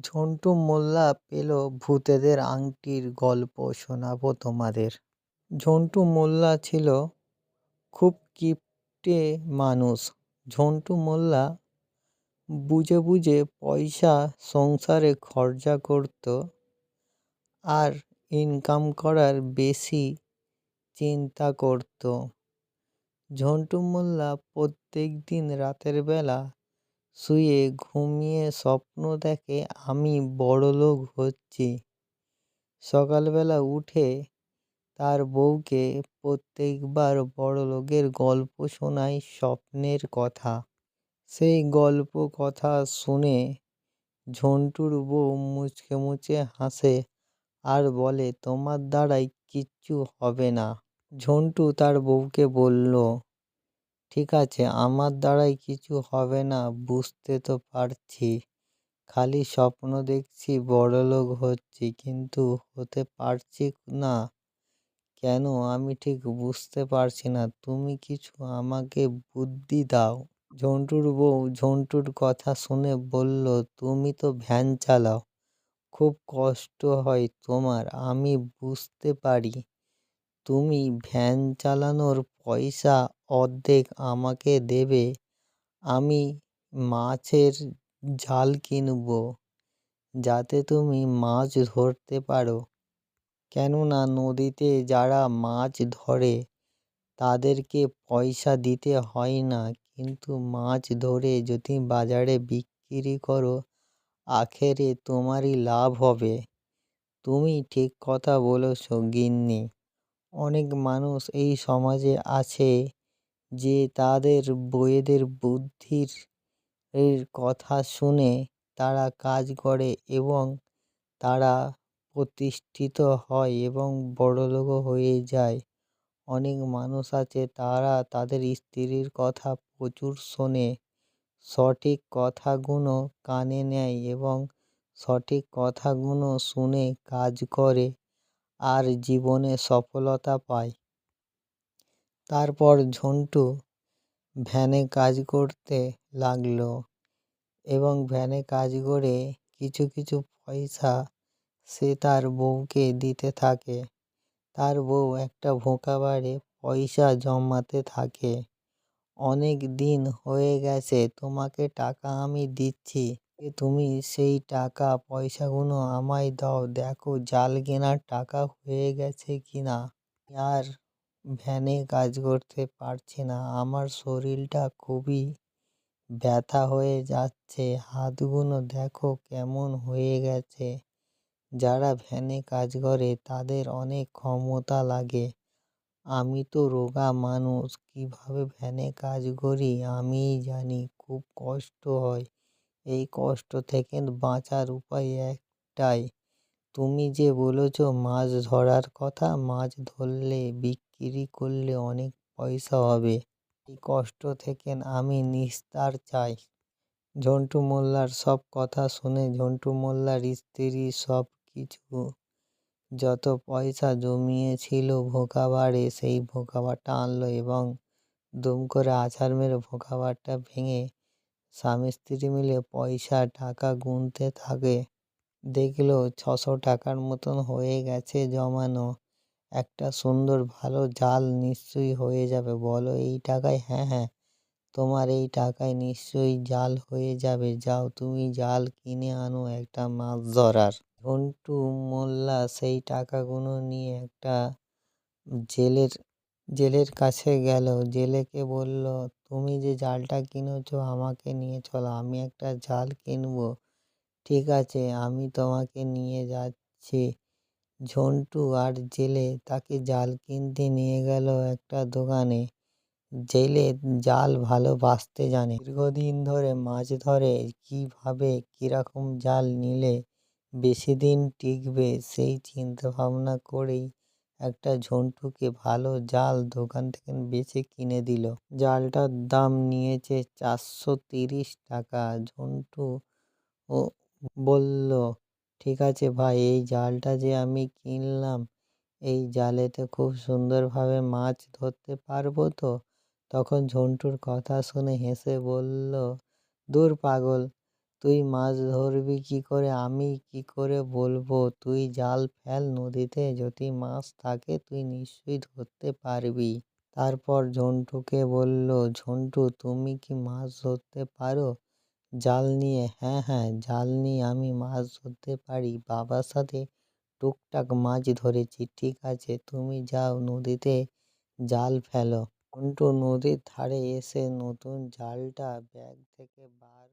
ঝন্টু মোল্লা পেল ভূতেদের আংটির গল্প শোনাবো তোমাদের। ঝন্টু মোল্লা ছিল খুব কিপটে মানুষ। ঝন্টু মোল্লা বুঝে বুঝে পয়সা সংসারে খরচা করত আর ইনকাম করার বেশি চিন্তা করত। ঝন্টু মোল্লা প্রত্যেক দিন রাতের বেলা শুয়ে ঘুমিয়ে স্বপ্ন দেখে আমি বড়লোক হচ্ছি। সকালবেলা উঠে তার বউকে প্রত্যেকবার বড়লোকের গল্প শোনায় স্বপ্নের কথা। সেই গল্প কথা শুনে ঝন্টুর বউ মুচকে মুচকে হাসে আর বলে, তোমার দ্বারাই কিচ্ছু হবে না। ঝন্টু তার বউকে বলল, ঠিক আছে, আমার দ্বারাই কিছু হবে না বুঝতে তো পারছি, খালি স্বপ্ন দেখছি বড়লোক হচ্ছি, কিন্তু হতে পারছি না কেন আমি ঠিক বুঝতে পারছি না, তুমি কিছু আমাকে বুদ্ধি দাও। ঝন্টুর বউ ঝন্টুর কথা শুনে বলল, তুমি তো ভ্যান চালাও, খুব কষ্ট হয় তোমার, আমি বুঝতে পারি। তুমি ভ্যান চালানোর পয়সা অর্ধেক আমাকে দেবে, আমি মাছের জাল কিনবো যাতে তুমি মাছ ধরতে পারো। কেননা নদীতে যারা মাছ ধরে তাদেরকে পয়সা দিতে হয় না, কিন্তু মাছ ধরে যদি বাজারে বিক্রি করো আখেরে তোমারই লাভ হবে। তুমি ঠিক কথা বলেছ গিন্নি। অনেক মানুষ এই সমাজে আছে যে তাদের বউয়েদের বুদ্ধির কথা শুনে তারা কাজ করে এবং তারা প্রতিষ্ঠিত হয় এবং বড়লোকও হয়ে যায়। অনেক মানুষ আছে তারা তাদের স্ত্রীর কথা প্রচুর শোনে, সঠিক কথাগুলো কানে নেয় এবং সঠিক কথাগুলো শুনে কাজ করে আর জীবনে সফলতা পায়। তারপর ঝন্টু ভ্যানে কাজ করতে লাগলো এবং ভ্যানে কাজ করে কিছু কিছু পয়সা সে তার বউকে দিতে থাকে। তার বউ একটা ভোঁকা বাড়ে পয়সা জমাতে থাকে। অনেক দিন হয়ে গেছে, তোমাকে টাকা আমি দিচ্ছি, তুমি সেই টাকা পয়সাগুলো আমায় দাও, দেখো জাল কেনার টাকা হয়ে গেছে কিনা। আর ভ্যানে কাজ করতে পারছি না, আমার শরীরটা খুবই ব্যথা হয়ে যাচ্ছে, হাতগুলো দেখো কেমন হয়ে গেছে। যারা ভ্যানে কাজ করে তাদের অনেক ক্ষমতা লাগে, আমি তো রোগা মানুষ, কিভাবে ভ্যানে কাজ করি আমিই জানি, খুব কষ্ট হয়। এই কষ্ট থেকে বাঁচার উপায় একটাই, তুমি যে বলেছ মাছ ধরার কথা, মাছ ধরলে বিক্রি করলে অনেক পয়সা হবে, এই কষ্ট থেকে আমি নিস্তার চাই। ঝন্টু মোল্লার সব কথা শুনে ঝন্টু মোল্লার স্ত্রী সব কিছু যত পয়সা জমিয়েছিল ভোঁকা বাড়ে সেই ভোঁকা বাড়টা আনলো এবং দুম করে আছাড় মেরে ভোঁকা বাড়টা ভেঙে স্বামী স্ত্রী মিলে পয়সা টাকা গুনতে থাকে। দেখলো 600 টাকার মতন হয়ে গেছে জমানো। একটা সুন্দর ভালো জাল নিশ্চয়ই হয়ে যাবে, বলো এই টাকায়? হ্যাঁ হ্যাঁ, তোমার এই টাকায় নিশ্চয়ই জাল হয়ে যাবে, যাও তুমি জাল কিনে আনো একটা মাছ ধরার। ঝন্টু মোল্লা সেই টাকাগুলো নিয়ে একটা জেলের কাছে গেল। জেলেকে বলল, তুমি যে জালটা কিনেছো আমাকে নিয়ে চলো, আমি একটা জাল কিনবো। ঠিক আছে, আমি তোমাকে নিয়ে যাচ্ছি। ঝন্টু আর জেলে তাকে জাল কিনতে নিয়ে গেল একটা দোকানে। জেলে জাল ভালো বাছতে জানে, দীর্ঘদিন ধরে মাছ ধরে, কিভাবে কিরকম জাল নিলে বেশি দিন টিকবে সেই চিন্তা ভাবনা করেই একটা ঝন্টুকে ভালো জাল দোকান থেকে বেছে কিনে দিল। জালটার দাম নিয়েছে 430 টাকা। ঝন্টু ও বলল, ঠিক আছে ভাই, এই জালটা যে আমি কিনলাম এই জালেতে খুব সুন্দরভাবে মাছ ধরতে পারবো তো? তখন ঝন্টুর কথা শুনে হেসে বলল, দূর পাগল, তুই মাছ ধরবি কী করে আমি কী করে বলবো? তুই জাল ফেল নদীতে, যদি মাছ থাকে তুই নিশ্চয়ই ধরতে পারবি। তারপর ঝন্টুকে বলল, ঝন্টু তুমি কি মাছ ধরতে পারো জাল নিয়ে? হ্যাঁ হ্যাঁ, জাল নিয়ে আমি মাছ ধরতে পারি, বাবার সাথে টুকটাক মাছ ধরেছি। ঠিক আছে, তুমি যাও নদীতে জাল ফেলো। ঝন্টু নদীর ধারে এসে নতুন জালটা ব্যাগ থেকে বার